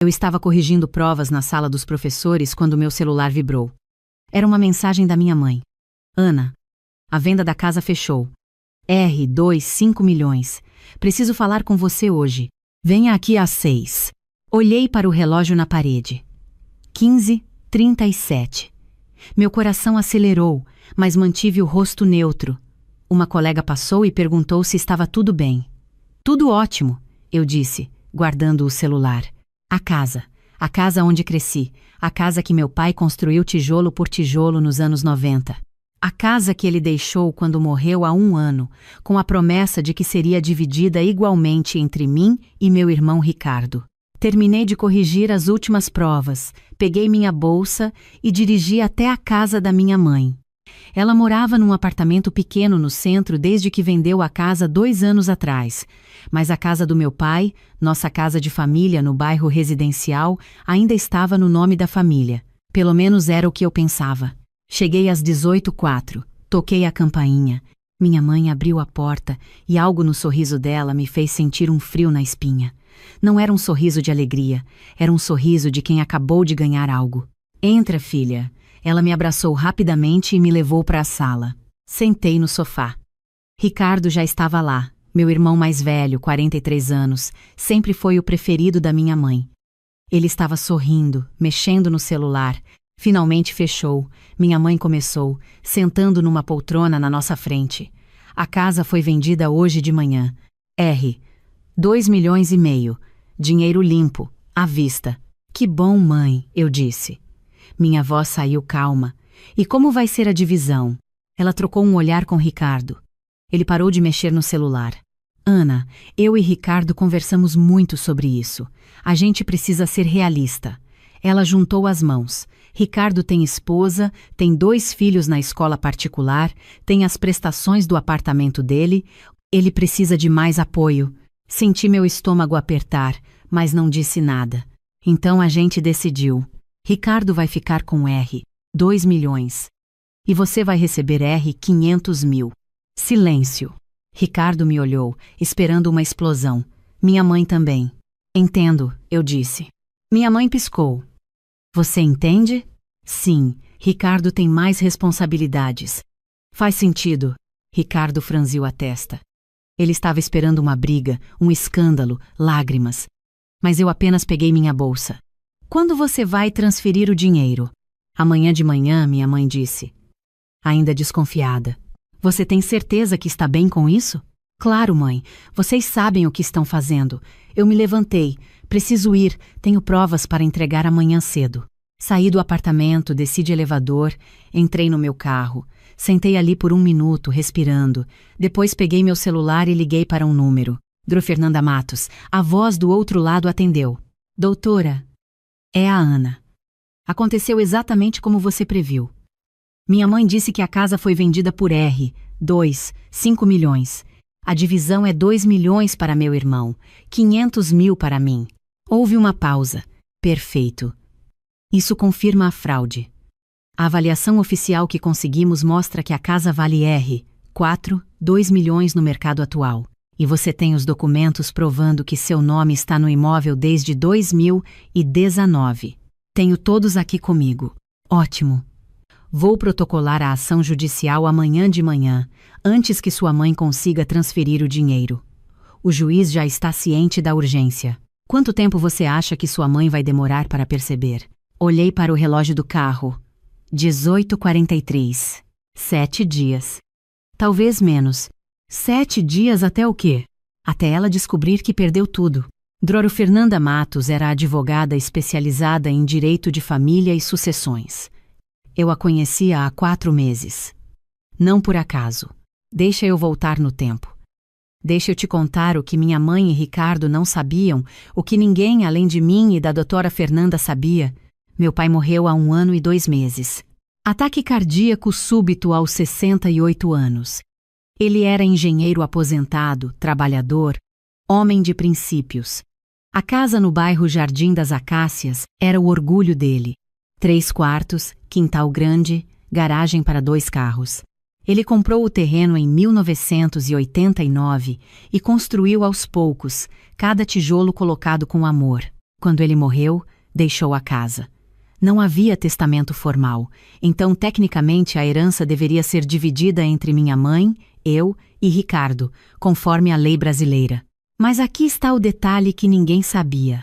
Eu estava corrigindo provas na sala dos professores quando meu celular vibrou. Era uma mensagem da minha mãe. Ana, a venda da casa fechou. R 5 milhões. Preciso falar com você hoje. Venha aqui às 6. Olhei para o relógio na parede. 15h37. Meu coração acelerou, mas mantive o rosto neutro. Uma colega passou e perguntou se estava tudo bem. Tudo ótimo, eu disse, guardando o celular. A casa onde cresci, a casa que meu pai construiu tijolo por tijolo nos anos 90. A casa que ele deixou quando morreu há 1 ano, com a promessa de que seria dividida igualmente entre mim e meu irmão Ricardo. Terminei de corrigir as últimas provas, peguei minha bolsa e dirigi até a casa da minha mãe. Ela morava num apartamento pequeno no centro desde que vendeu a casa 2 anos atrás, mas a casa do meu pai, nossa casa de família no bairro residencial, ainda estava no nome da família. Pelo menos era o que eu pensava. Cheguei às 18h04, toquei a campainha. Minha mãe abriu a porta e algo no sorriso dela me fez sentir um frio na espinha. Não era um sorriso de alegria, era um sorriso de quem acabou de ganhar algo. Entra, filha. Ela me abraçou rapidamente e me levou para a sala. Sentei no sofá. Ricardo já estava lá, meu irmão mais velho, 43 anos, sempre foi o preferido da minha mãe. Ele estava sorrindo, mexendo no celular. Finalmente fechou. Minha mãe começou, sentando numa poltrona na nossa frente. A casa foi vendida hoje de manhã. 2,5 milhões. Dinheiro limpo, à vista. Que bom, mãe, eu disse. Minha avó saiu calma. E como vai ser a divisão? Ela trocou um olhar com Ricardo. Ele parou de mexer no celular. Ana, eu e Ricardo conversamos muito sobre isso. A gente precisa ser realista. Ela juntou as mãos. Ricardo tem esposa, tem 2 filhos na escola particular, tem as prestações do apartamento dele. Ele precisa de mais apoio. Senti meu estômago apertar, mas não disse nada. Então a gente decidiu. Ricardo vai ficar com 2 milhões. E você vai receber 500 mil. Silêncio. Ricardo me olhou, esperando uma explosão. Minha mãe também. Entendo, eu disse. Minha mãe piscou. Você entende? Sim, Ricardo tem mais responsabilidades. Faz sentido. Ricardo franziu a testa. Ele estava esperando uma briga, um escândalo, lágrimas. Mas eu apenas peguei minha bolsa. Quando você vai transferir o dinheiro? Amanhã de manhã, minha mãe disse. Ainda desconfiada. Você tem certeza que está bem com isso? Claro, mãe. Vocês sabem o que estão fazendo. Eu me levantei. Preciso ir. Tenho provas para entregar amanhã cedo. Saí do apartamento, desci de elevador, entrei no meu carro. Sentei ali por 1 minuto, respirando. Depois peguei meu celular e liguei para um número. Dro Fernanda Matos. A voz do outro lado atendeu. Doutora, é a Ana. Aconteceu exatamente como você previu. Minha mãe disse que a casa foi vendida por 5 milhões. A divisão é 2 milhões para meu irmão, 500 mil para mim. Houve uma pausa. Perfeito. Isso confirma a fraude. A avaliação oficial que conseguimos mostra que a casa vale 2 milhões no mercado atual. E você tem os documentos provando que seu nome está no imóvel desde 2019. Tenho todos aqui comigo. Ótimo. Vou protocolar a ação judicial amanhã de manhã, antes que sua mãe consiga transferir o dinheiro. O juiz já está ciente da urgência. Quanto tempo você acha que sua mãe vai demorar para perceber? Olhei para o relógio do carro. 18h43. 7 dias. Talvez menos. 7 dias até o quê? Até ela descobrir que perdeu tudo. Dro Fernanda Matos era advogada especializada em direito de família e sucessões. Eu a conhecia há 4 meses. Não por acaso. Deixa eu voltar no tempo. Deixa eu te contar o que minha mãe e Ricardo não sabiam, o que ninguém além de mim e da doutora Fernanda sabia. Meu pai morreu há 1 ano e 2 meses. Ataque cardíaco súbito aos 68 anos. Ele era engenheiro aposentado, trabalhador, homem de princípios. A casa no bairro Jardim das Acácias era o orgulho dele. 3 quartos, quintal grande, garagem para 2 carros. Ele comprou o terreno em 1989 e construiu aos poucos, cada tijolo colocado com amor. Quando ele morreu, deixou a casa. Não havia testamento formal, então tecnicamente a herança deveria ser dividida entre minha mãe, eu e Ricardo, conforme a lei brasileira. Mas aqui está o detalhe que ninguém sabia.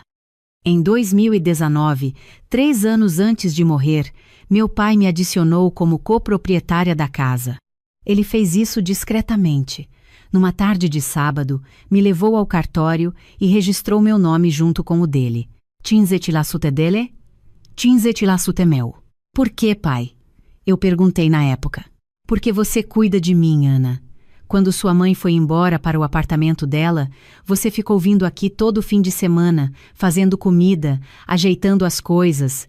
Em 2019, 3 anos antes de morrer, meu pai me adicionou como coproprietária da casa. Ele fez isso discretamente. Numa tarde de sábado, me levou ao cartório e registrou meu nome junto com o dele. Cinzeci la sute dele? Cinzeci la sute meu. Por quê, pai? Eu perguntei na época. Porque você cuida de mim, Ana. Quando sua mãe foi embora para o apartamento dela, você ficou vindo aqui todo fim de semana, fazendo comida, ajeitando as coisas.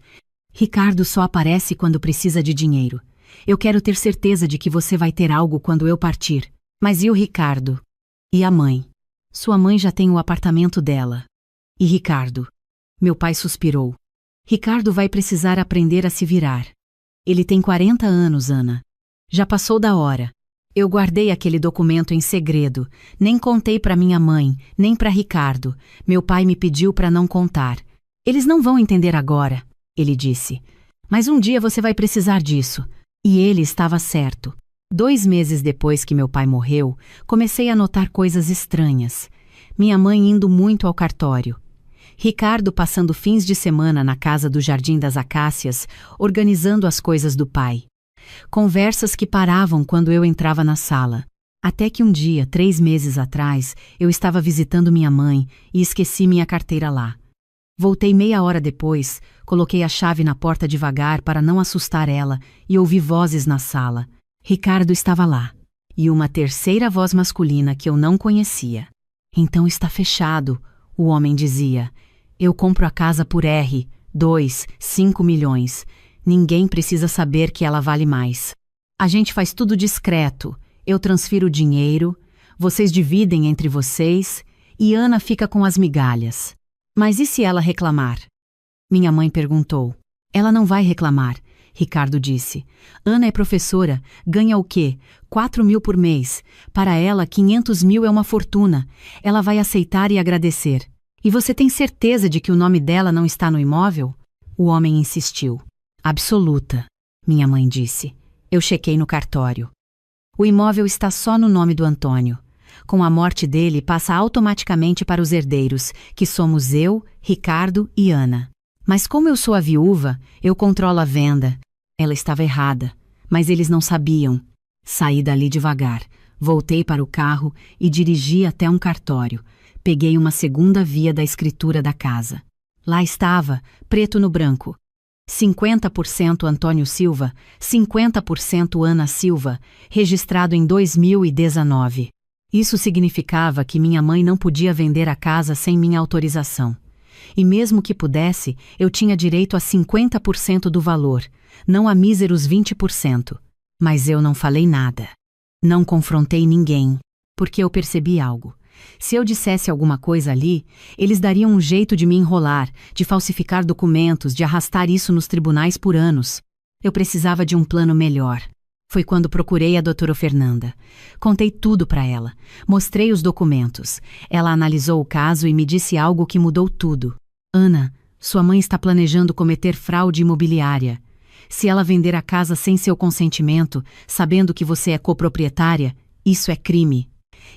Ricardo só aparece quando precisa de dinheiro. Eu quero ter certeza de que você vai ter algo quando eu partir. Mas e o Ricardo? E a mãe? Sua mãe já tem o apartamento dela. E Ricardo? Meu pai suspirou. Ricardo vai precisar aprender a se virar. Ele tem 40 anos, Ana. Já passou da hora. Eu guardei aquele documento em segredo. Nem contei para minha mãe, nem para Ricardo. Meu pai me pediu para não contar. Eles não vão entender agora, ele disse. Mas um dia você vai precisar disso. E ele estava certo. 2 meses depois que meu pai morreu, comecei a notar coisas estranhas. Minha mãe indo muito ao cartório. Ricardo passando fins de semana na casa do Jardim das Acácias, organizando as coisas do pai. Conversas que paravam quando eu entrava na sala. Até que um dia, 3 meses atrás, eu estava visitando minha mãe e esqueci minha carteira lá. Voltei meia hora depois, coloquei a chave na porta devagar para não assustar ela e ouvi vozes na sala. Ricardo estava lá. E uma terceira voz masculina que eu não conhecia. Então está fechado, o homem dizia. Eu compro a casa por R, 2, 5 milhões. Ninguém precisa saber que ela vale mais. A gente faz tudo discreto. Eu transfiro o dinheiro, vocês dividem entre vocês e Ana fica com as migalhas. Mas e se ela reclamar? Minha mãe perguntou. Ela não vai reclamar, Ricardo disse. Ana é professora, ganha o quê? 4 mil por mês. Para ela, 500 mil é uma fortuna. Ela vai aceitar e agradecer. E você tem certeza de que o nome dela não está no imóvel? O homem insistiu. Absoluta, minha mãe disse. Eu chequei no cartório. O imóvel está só no nome do Antônio. Com a morte dele, passa automaticamente para os herdeiros, que somos eu, Ricardo e Ana. Mas como eu sou a viúva, eu controlo a venda. Ela estava errada, mas eles não sabiam. Saí dali devagar, voltei para o carro e dirigi até um cartório. Peguei uma segunda via da escritura da casa. Lá estava, preto no branco. 50% Antônio Silva, 50% Ana Silva, registrado em 2019. Isso significava que minha mãe não podia vender a casa sem minha autorização. E mesmo que pudesse, eu tinha direito a 50% do valor, não a míseros 20%. Mas eu não falei nada. Não confrontei ninguém, porque eu percebi algo. Se eu dissesse alguma coisa ali, eles dariam um jeito de me enrolar, de falsificar documentos, de arrastar isso nos tribunais por anos. Eu precisava de um plano melhor. Foi quando procurei a doutora Fernanda. Contei tudo para ela. Mostrei os documentos. Ela analisou o caso e me disse algo que mudou tudo. Ana, sua mãe está planejando cometer fraude imobiliária. Se ela vender a casa sem seu consentimento, sabendo que você é coproprietária, isso é crime.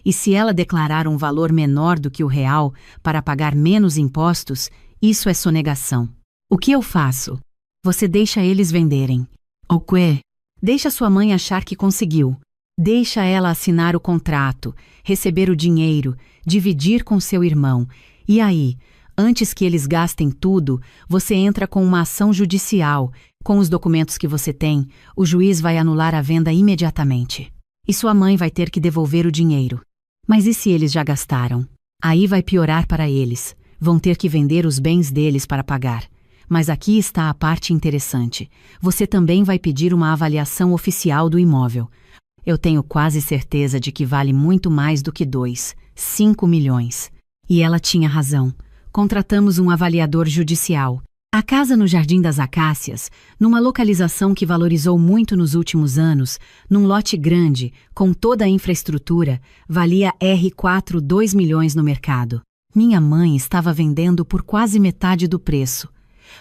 E se ela declarar um valor menor do que o real para pagar menos impostos, isso é sonegação. O que eu faço? Você deixa eles venderem. O quê? Deixa sua mãe achar que conseguiu. Deixa ela assinar o contrato, receber o dinheiro, dividir com seu irmão. E aí, antes que eles gastem tudo, você entra com uma ação judicial. Com os documentos que você tem, o juiz vai anular a venda imediatamente. E sua mãe vai ter que devolver o dinheiro. Mas e se eles já gastaram? Aí vai piorar para eles. Vão ter que vender os bens deles para pagar. Mas aqui está a parte interessante. Você também vai pedir uma avaliação oficial do imóvel. Eu tenho quase certeza de que vale muito mais do que 2, 5 milhões. E ela tinha razão. Contratamos um avaliador judicial. A casa no Jardim das Acácias, numa localização que valorizou muito nos últimos anos, num lote grande, com toda a infraestrutura, valia R$ 2 milhões no mercado. Minha mãe estava vendendo por quase metade do preço,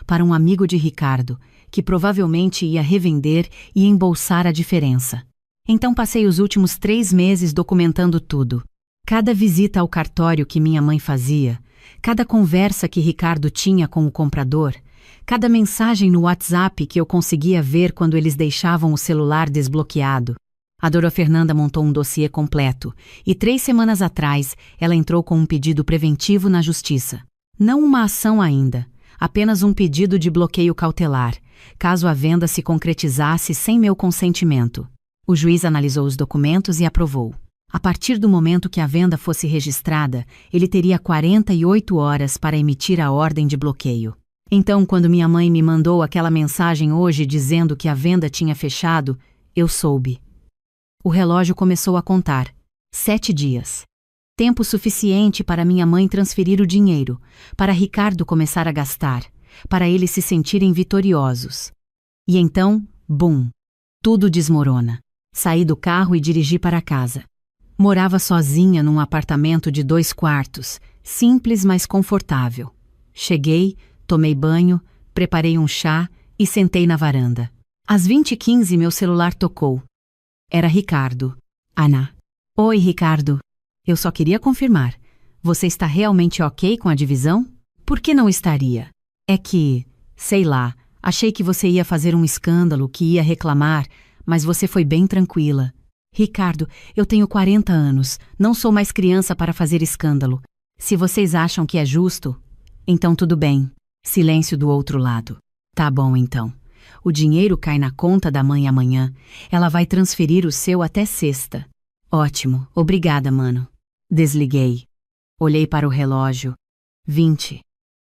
para um amigo de Ricardo, que provavelmente ia revender e embolsar a diferença. Então passei os últimos 3 meses documentando tudo. Cada visita ao cartório que minha mãe fazia, cada conversa que Ricardo tinha com o comprador, cada mensagem no WhatsApp que eu conseguia ver quando eles deixavam o celular desbloqueado. A Dora Fernanda montou um dossiê completo e 3 semanas atrás ela entrou com um pedido preventivo na justiça. Não uma ação ainda, apenas um pedido de bloqueio cautelar, caso a venda se concretizasse sem meu consentimento. O juiz analisou os documentos e aprovou. A partir do momento que a venda fosse registrada, ele teria 48 horas para emitir a ordem de bloqueio. Então, quando minha mãe me mandou aquela mensagem hoje dizendo que a venda tinha fechado, eu soube. O relógio começou a contar. 7 dias. Tempo suficiente para minha mãe transferir o dinheiro, para Ricardo começar a gastar, para eles se sentirem vitoriosos. E então, bum! Tudo desmorona. Saí do carro e dirigi para casa. Morava sozinha num apartamento de 2 quartos, simples mas confortável. Cheguei, tomei banho, preparei um chá e sentei na varanda. Às 20h15 meu celular tocou. Era Ricardo. Ana. Oi, Ricardo. Eu só queria confirmar. Você está realmente ok com a divisão? Por que não estaria? É que, sei lá, achei que você ia fazer um escândalo, que ia reclamar, mas você foi bem tranquila. Ricardo, eu tenho 40 anos, não sou mais criança para fazer escândalo. Se vocês acham que é justo, então tudo bem. Silêncio do outro lado. Tá bom então. O dinheiro cai na conta da mãe amanhã. Ela vai transferir o seu até sexta. Ótimo, obrigada, mano. Desliguei. Olhei para o relógio. 20.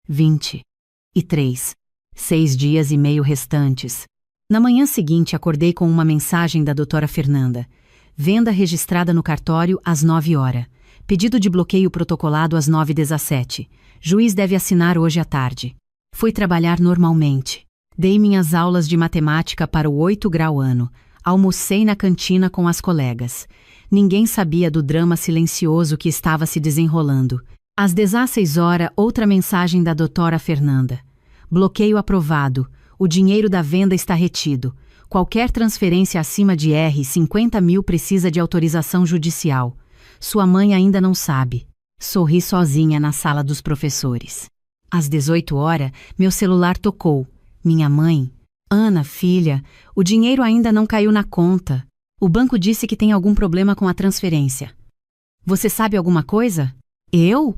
23. 6 dias e meio restantes. Na manhã seguinte, acordei com uma mensagem da doutora Fernanda. Venda registrada no cartório às 9 horas. Pedido de bloqueio protocolado às 9h17. Juiz deve assinar hoje à tarde. Fui trabalhar normalmente. Dei minhas aulas de matemática para o 8º grau ano. Almocei na cantina com as colegas. Ninguém sabia do drama silencioso que estava se desenrolando. Às 16 horas, outra mensagem da doutora Fernanda. Bloqueio aprovado. O dinheiro da venda está retido. Qualquer transferência acima de R$ 50 mil precisa de autorização judicial. Sua mãe ainda não sabe. Sorri sozinha na sala dos professores. Às 18 horas, meu celular tocou. Minha mãe. Ana, filha, o dinheiro ainda não caiu na conta. O banco disse que tem algum problema com a transferência. Você sabe alguma coisa? Eu?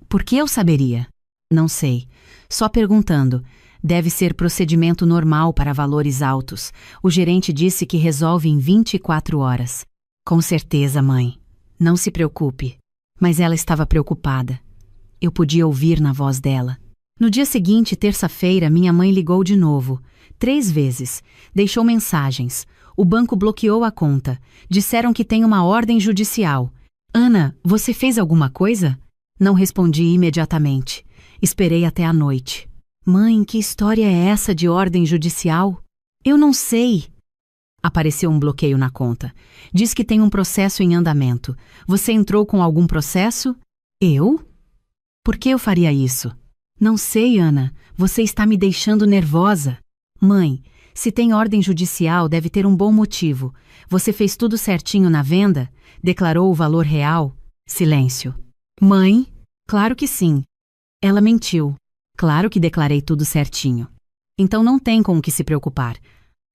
Por que eu saberia? Não sei. Só perguntando. Deve ser procedimento normal para valores altos. O gerente disse que resolve em 24 horas. Com certeza, mãe. Não se preocupe. Mas ela estava preocupada. Eu podia ouvir na voz dela. No dia seguinte, terça-feira, minha mãe ligou de novo. 3 vezes. Deixou mensagens. O banco bloqueou a conta. Disseram que tem uma ordem judicial. Ana, você fez alguma coisa? Não respondi imediatamente. Esperei até a noite. Mãe, que história é essa de ordem judicial? Eu não sei. Apareceu um bloqueio na conta. Diz que tem um processo em andamento. Você entrou com algum processo? Eu? Por que eu faria isso? Não sei, Ana. Você está me deixando nervosa. Mãe, se tem ordem judicial, deve ter um bom motivo. Você fez tudo certinho na venda? Declarou o valor real? Silêncio. Mãe? Claro que sim. Ela mentiu. Claro que declarei tudo certinho. Então não tem com o que se preocupar.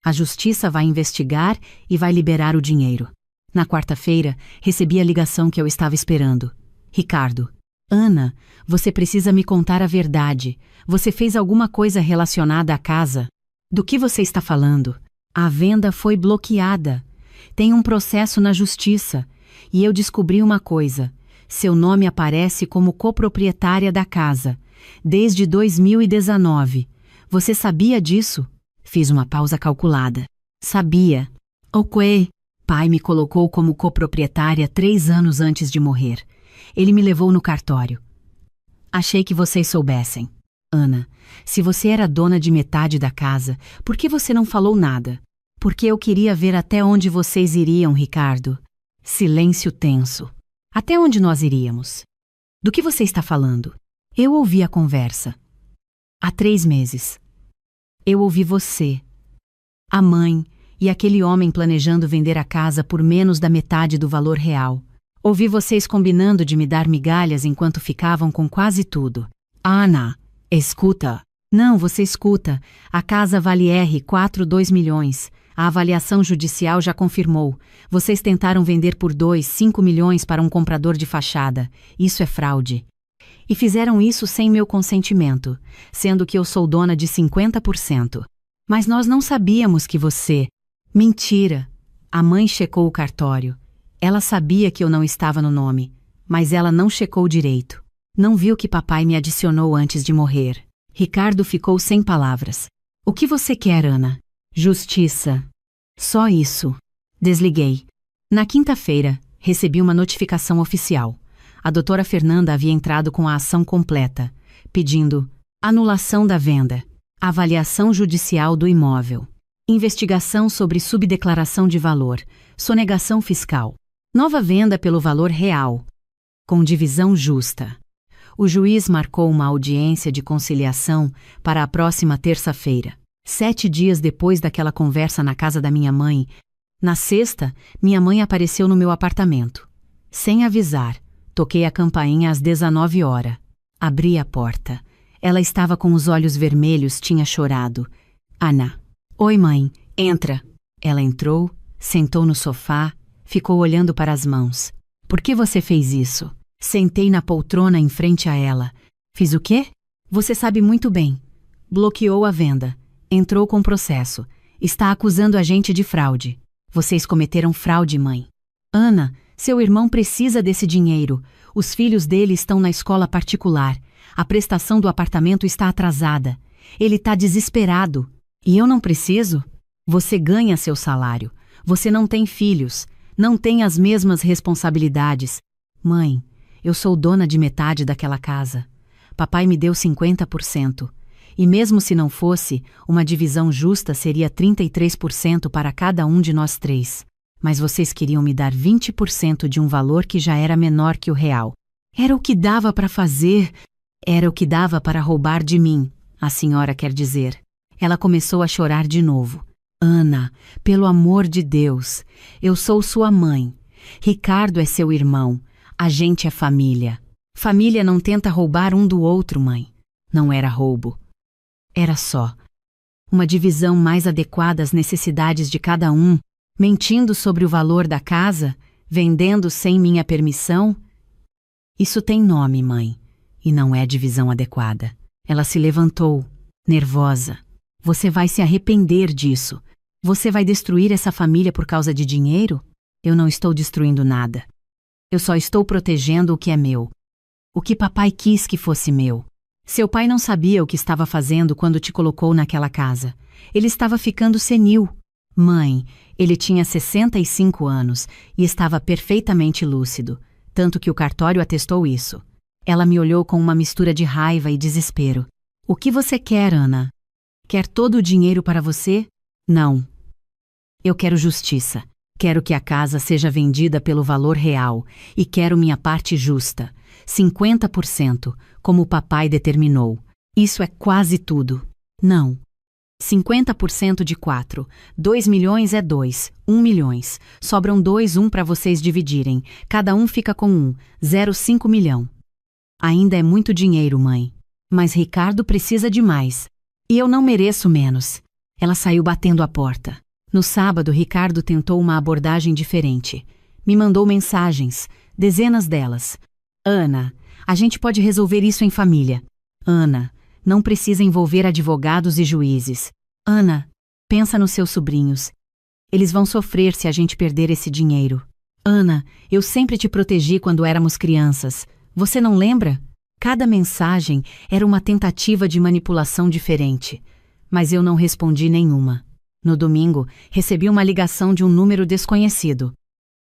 A justiça vai investigar e vai liberar o dinheiro. Na quarta-feira, recebi a ligação que eu estava esperando. Ricardo. Ana, você precisa me contar a verdade. Você fez alguma coisa relacionada à casa? Do que você está falando? A venda foi bloqueada. Tem um processo na justiça. E eu descobri uma coisa. Seu nome aparece como coproprietária da casa. Desde 2019. Você sabia disso? Fiz uma pausa calculada. Sabia. Ok. Pai me colocou como coproprietária 3 anos antes de morrer. Ele me levou no cartório. Achei que vocês soubessem. Ana, se você era dona de metade da casa, por que você não falou nada? Porque eu queria ver até onde vocês iriam, Ricardo. Silêncio tenso. Até onde nós iríamos? Do que você está falando? Eu ouvi a conversa. Há 3 meses. Eu ouvi você, a mãe e aquele homem planejando vender a casa por menos da metade do valor real. Ouvi vocês combinando de me dar migalhas enquanto ficavam com quase tudo. Ana, escuta. Não, você escuta. A casa vale R$ 2 milhões. A avaliação judicial já confirmou. Vocês tentaram vender por 5 milhões para um comprador de fachada. Isso é fraude. E fizeram isso sem meu consentimento, sendo que eu sou dona de 50%. Mas nós não sabíamos que você... Mentira! A mãe checou o cartório. Ela sabia que eu não estava no nome, mas ela não checou direito. Não viu que papai me adicionou antes de morrer. Ricardo ficou sem palavras. O que você quer, Ana? Justiça. Só isso. Desliguei. Na quinta-feira, recebi uma notificação oficial. A doutora Fernanda havia entrado com a ação completa, pedindo anulação da venda, avaliação judicial do imóvel, investigação sobre subdeclaração de valor, sonegação fiscal, nova venda pelo valor real, com divisão justa. O juiz marcou uma audiência de conciliação para a próxima terça-feira, 7 dias depois daquela conversa na casa da minha mãe. Na sexta, minha mãe apareceu no meu apartamento. Sem avisar, toquei a campainha às 19 horas. Abri a porta. Ela estava com os olhos vermelhos, tinha chorado. Ana. Oi, mãe, entra. Ela entrou, sentou no sofá, ficou olhando para as mãos. Por que você fez isso? Sentei na poltrona em frente a ela. Fiz o quê? Você sabe muito bem. Bloqueou a venda. Entrou com processo. Está acusando a gente de fraude. Vocês cometeram fraude, mãe. Ana, seu irmão precisa desse dinheiro. Os filhos dele estão na escola particular. A prestação do apartamento está atrasada. Ele está desesperado. E eu não preciso? Você ganha seu salário. Você não tem filhos. Não tem as mesmas responsabilidades. Mãe, eu sou dona de metade daquela casa. Papai me deu 50%. E mesmo se não fosse, uma divisão justa seria 33% para cada um de nós 3. Mas vocês queriam me dar 20% de um valor que já era menor que o real. Era o que dava para fazer. Era o que dava para roubar de mim, a senhora quer dizer. Ela começou a chorar de novo. Ana, pelo amor de Deus, eu sou sua mãe. Ricardo é seu irmão. A gente é família. Família não tenta roubar um do outro, mãe. Não era roubo. Era só uma divisão mais adequada às necessidades de cada um, mentindo sobre o valor da casa, vendendo sem minha permissão. Isso tem nome, mãe, e não é divisão adequada. Ela se levantou, nervosa. Você vai se arrepender disso. Você vai destruir essa família por causa de dinheiro? Eu não estou destruindo nada. Eu só estou protegendo o que é meu. O que papai quis que fosse meu. Seu pai não sabia o que estava fazendo quando te colocou naquela casa. Ele estava ficando senil. Mãe, ele tinha 65 anos e estava perfeitamente lúcido, tanto que o cartório atestou isso. Ela me olhou com uma mistura de raiva e desespero. O que você quer, Ana? Quer todo o dinheiro para você? Não. Eu quero justiça. Quero que a casa seja vendida pelo valor real e quero minha parte justa. 50%, como o papai determinou. Isso é quase tudo. Não. 50% de 4. 2 milhões é 2. 1 milhões. Sobram 2, 1 para vocês dividirem. Cada um fica com 1. 0,5 milhão. Ainda é muito dinheiro, mãe. Mas Ricardo precisa de mais. E eu não mereço menos. Ela saiu batendo a porta. No sábado, Ricardo tentou uma abordagem diferente. Me mandou mensagens, dezenas delas. Ana, a gente pode resolver isso em família. Ana, não precisa envolver advogados e juízes. Ana, pensa nos seus sobrinhos. Eles vão sofrer se a gente perder esse dinheiro. Ana, eu sempre te protegi quando éramos crianças. Você não lembra? Cada mensagem era uma tentativa de manipulação diferente. Mas eu não respondi nenhuma. No domingo, recebi uma ligação de um número desconhecido.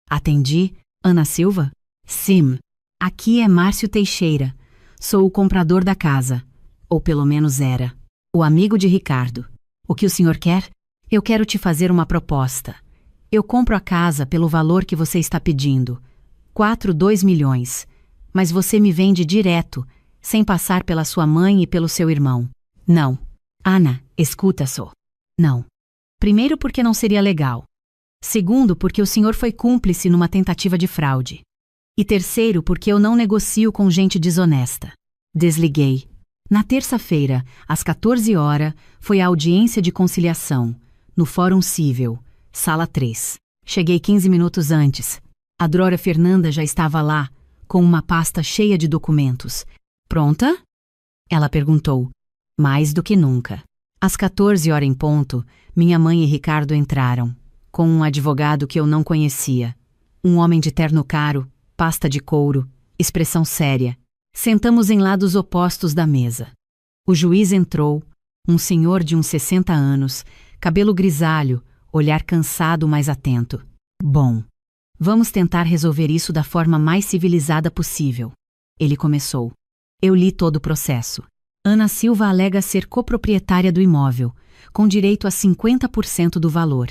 Atendi. Ana Silva? Sim. Aqui é Márcio Teixeira. Sou o comprador da casa. Ou pelo menos era. O amigo de Ricardo. O que o senhor quer? Eu quero te fazer uma proposta. Eu compro a casa pelo valor que você está pedindo. 2 milhões. Mas você me vende direto, sem passar pela sua mãe e pelo seu irmão. Não. Ana, escuta só. Não. Primeiro, porque não seria legal. Segundo, porque o senhor foi cúmplice numa tentativa de fraude. E terceiro, porque eu não negocio com gente desonesta. Desliguei. Na terça-feira, às 14 horas, foi a audiência de conciliação, no Fórum Cível, sala 3. Cheguei 15 minutos antes. A Dora Fernanda já estava lá, com uma pasta cheia de documentos. Pronta? Ela perguntou. Mais do que nunca. Às 14 horas em ponto, minha mãe e Ricardo entraram, com um advogado que eu não conhecia. Um homem de terno caro, pasta de couro, expressão séria. Sentamos em lados opostos da mesa. O juiz entrou, um senhor de uns 60 anos, cabelo grisalho, olhar cansado, mas atento. Bom, vamos tentar resolver isso da forma mais civilizada possível. Ele começou. Eu li todo o processo. Ana Silva alega ser coproprietária do imóvel, com direito a 50% do valor,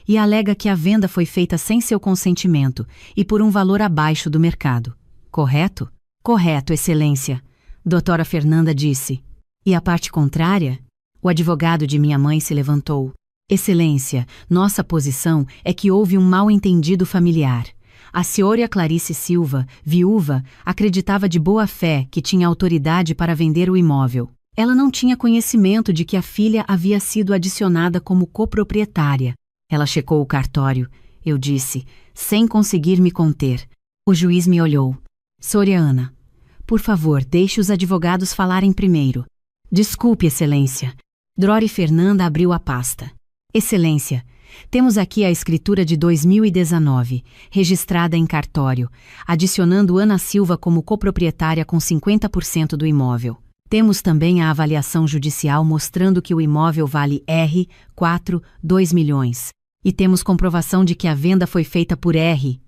e alega que a venda foi feita sem seu consentimento e por um valor abaixo do mercado. Correto? Correto, Excelência, doutora Fernanda disse. E a parte contrária? O advogado de minha mãe se levantou. Excelência, nossa posição é que houve um mal-entendido familiar. A senhora Clarice Silva, viúva, acreditava de boa fé que tinha autoridade para vender o imóvel. Ela não tinha conhecimento de que a filha havia sido adicionada como coproprietária. Ela checou o cartório. Eu disse, sem conseguir me conter. O juiz me olhou. Sra. Ana, por favor, deixe os advogados falarem primeiro. Desculpe, Excelência. Dora Fernanda abriu a pasta. Excelência, temos aqui a escritura de 2019, registrada em cartório, adicionando Ana Silva como coproprietária com 50% do imóvel. Temos também a avaliação judicial mostrando que o imóvel vale R$ 2 milhões. E temos comprovação de que a venda foi feita por R$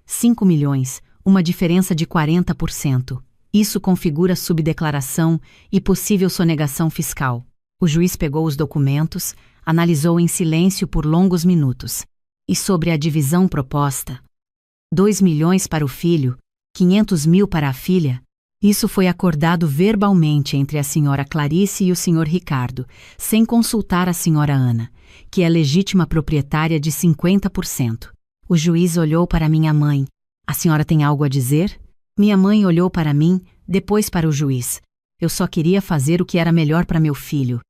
5 milhões, uma diferença de 40%. Isso configura subdeclaração e possível sonegação fiscal. O juiz pegou os documentos, analisou em silêncio por longos minutos. E sobre a divisão proposta? 2 milhões para o filho, 500 mil para a filha? Isso foi acordado verbalmente entre a senhora Clarice e o senhor Ricardo, sem consultar a senhora Ana, que é legítima proprietária de 50%. O juiz olhou para minha mãe. A senhora tem algo a dizer? Minha mãe olhou para mim, depois para o juiz. Eu só queria fazer o que era melhor para meu filho.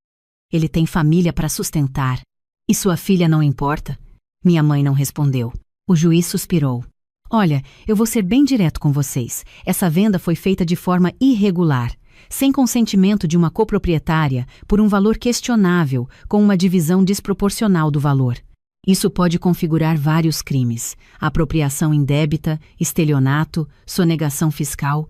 Ele tem família para sustentar. E sua filha não importa? Minha mãe não respondeu. O juiz suspirou. Olha, eu vou ser bem direto com vocês. Essa venda foi feita de forma irregular, sem consentimento de uma coproprietária, por um valor questionável, com uma divisão desproporcional do valor. Isso pode configurar vários crimes: apropriação indébita, estelionato, sonegação fiscal.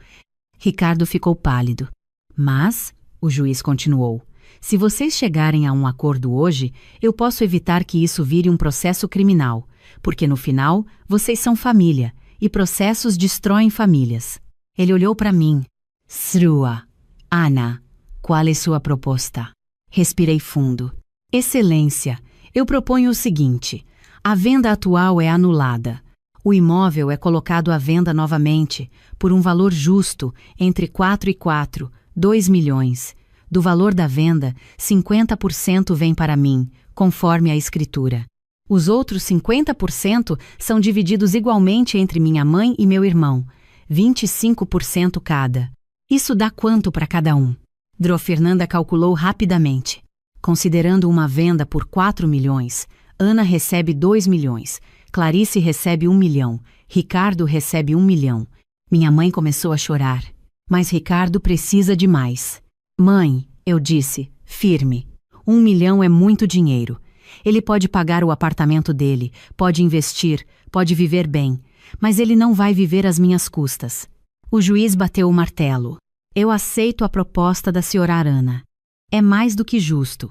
Ricardo ficou pálido. Mas, o juiz continuou, se vocês chegarem a um acordo hoje, eu posso evitar que isso vire um processo criminal, porque no final, vocês são família, e processos destroem famílias. Ele olhou para mim. Sra. Ana, qual é sua proposta? Respirei fundo. Excelência, eu proponho o seguinte: a venda atual é anulada. O imóvel é colocado à venda novamente, por um valor justo, entre 4 e 4, 2 milhões. Do valor da venda, 50% vem para mim, conforme a escritura. Os outros 50% são divididos igualmente entre minha mãe e meu irmão, 25% cada. Isso dá quanto para cada um? Dro Fernanda calculou rapidamente. Considerando uma venda por 4 milhões, Ana recebe 2 milhões, Clarice recebe 1 milhão, Ricardo recebe 1 milhão. Minha mãe começou a chorar. Mas Ricardo precisa de mais. Mãe, eu disse, firme, 1 milhão é muito dinheiro. Ele pode pagar o apartamento dele, pode investir, pode viver bem, mas ele não vai viver às minhas custas. O juiz bateu o martelo. Eu aceito a proposta da senhora Ana. É mais do que justo.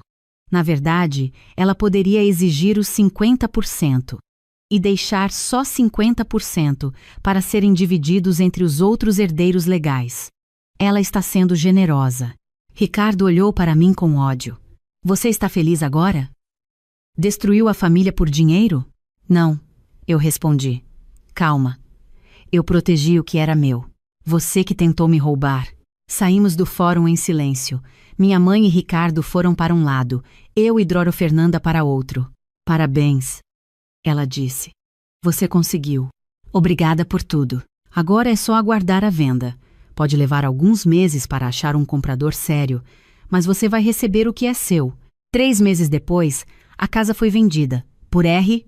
Na verdade, ela poderia exigir os 50% e deixar só 50% para serem divididos entre os outros herdeiros legais. Ela está sendo generosa. Ricardo olhou para mim com ódio. Você está feliz agora? Destruiu a família por dinheiro? Não, eu respondi. Calma. Eu protegi o que era meu. Você que tentou me roubar. Saímos do fórum em silêncio. Minha mãe e Ricardo foram para um lado, eu e Droro Fernanda para outro. Parabéns, ela disse. Você conseguiu. Obrigada por tudo. Agora é só aguardar a venda. Pode levar alguns meses para achar um comprador sério, mas você vai receber o que é seu. 3 meses depois, a casa foi vendida, por R$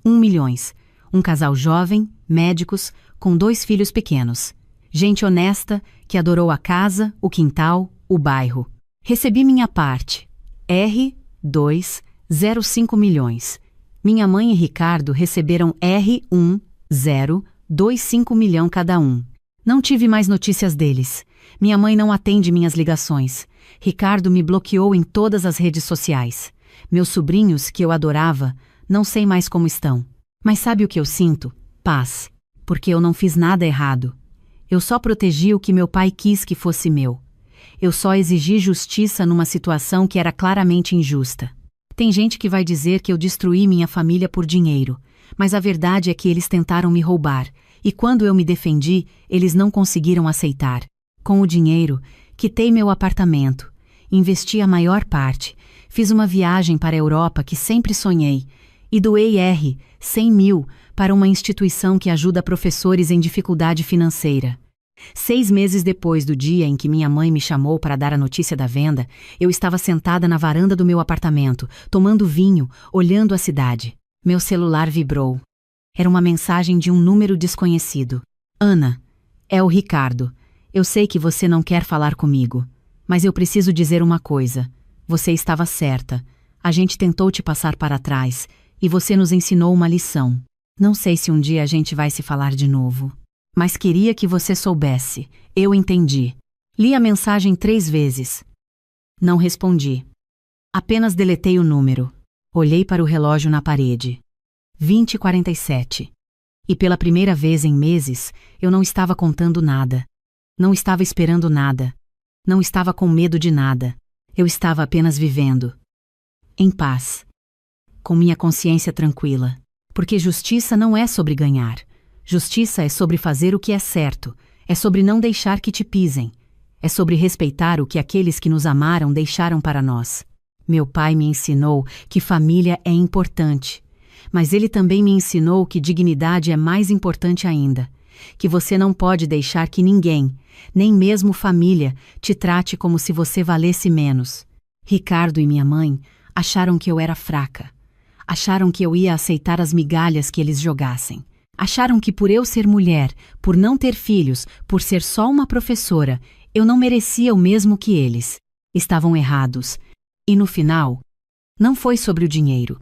1 milhões. Um casal jovem, médicos, com 2 filhos pequenos. Gente honesta, que adorou a casa, o quintal, o bairro. Recebi minha parte. R$ 2,05 milhões. Minha mãe e Ricardo receberam R$ 1,025 milhão cada um. Não tive mais notícias deles. Minha mãe não atende minhas ligações. Ricardo me bloqueou em todas as redes sociais. Meus sobrinhos, que eu adorava, não sei mais como estão. Mas sabe o que eu sinto? Paz. Porque eu não fiz nada errado. Eu só protegi o que meu pai quis que fosse meu. Eu só exigi justiça numa situação que era claramente injusta. Tem gente que vai dizer que eu destruí minha família por dinheiro, mas a verdade é que eles tentaram me roubar, e quando eu me defendi, eles não conseguiram aceitar. Com o dinheiro, quitei meu apartamento, investi a maior parte, fiz uma viagem para a Europa que sempre sonhei, e doei R$ 100 mil para uma instituição que ajuda professores em dificuldade financeira. 6 meses depois do dia em que minha mãe me chamou para dar a notícia da venda, eu estava sentada na varanda do meu apartamento, tomando vinho, olhando a cidade. Meu celular vibrou. Era uma mensagem de um número desconhecido. Ana, é o Ricardo. Eu sei que você não quer falar comigo, mas eu preciso dizer uma coisa. Você estava certa. A gente tentou te passar para trás, e você nos ensinou uma lição. Não sei se um dia a gente vai se falar de novo. Mas queria que você soubesse. Eu entendi. Li a mensagem 3 vezes. Não respondi. Apenas deletei o número. Olhei para o relógio na parede. 20h47. E pela primeira vez em meses, eu não estava contando nada. Não estava esperando nada. Não estava com medo de nada. Eu estava apenas vivendo. Em paz. Com minha consciência tranquila. Porque justiça não é sobre ganhar. Justiça é sobre fazer o que é certo, é sobre não deixar que te pisem, é sobre respeitar o que aqueles que nos amaram deixaram para nós. Meu pai me ensinou que família é importante, mas ele também me ensinou que dignidade é mais importante ainda, que você não pode deixar que ninguém, nem mesmo família, te trate como se você valesse menos. Ricardo e minha mãe acharam que eu era fraca, acharam que eu ia aceitar as migalhas que eles jogassem. Acharam que por eu ser mulher, por não ter filhos, por ser só uma professora, eu não merecia o mesmo que eles. Estavam errados. E no final, não foi sobre o dinheiro.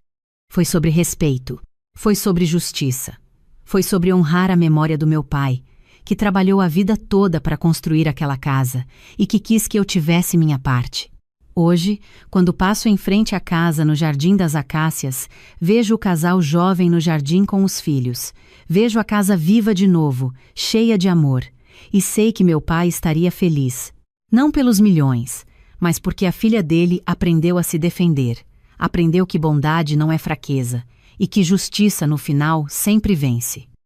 Foi sobre respeito. Foi sobre justiça. Foi sobre honrar a memória do meu pai, que trabalhou a vida toda para construir aquela casa e que quis que eu tivesse minha parte. Hoje, quando passo em frente à casa no Jardim das Acácias, vejo o casal jovem no jardim com os filhos. Vejo a casa viva de novo, cheia de amor. E sei que meu pai estaria feliz. Não pelos milhões, mas porque a filha dele aprendeu a se defender. Aprendeu que bondade não é fraqueza e que justiça no final sempre vence.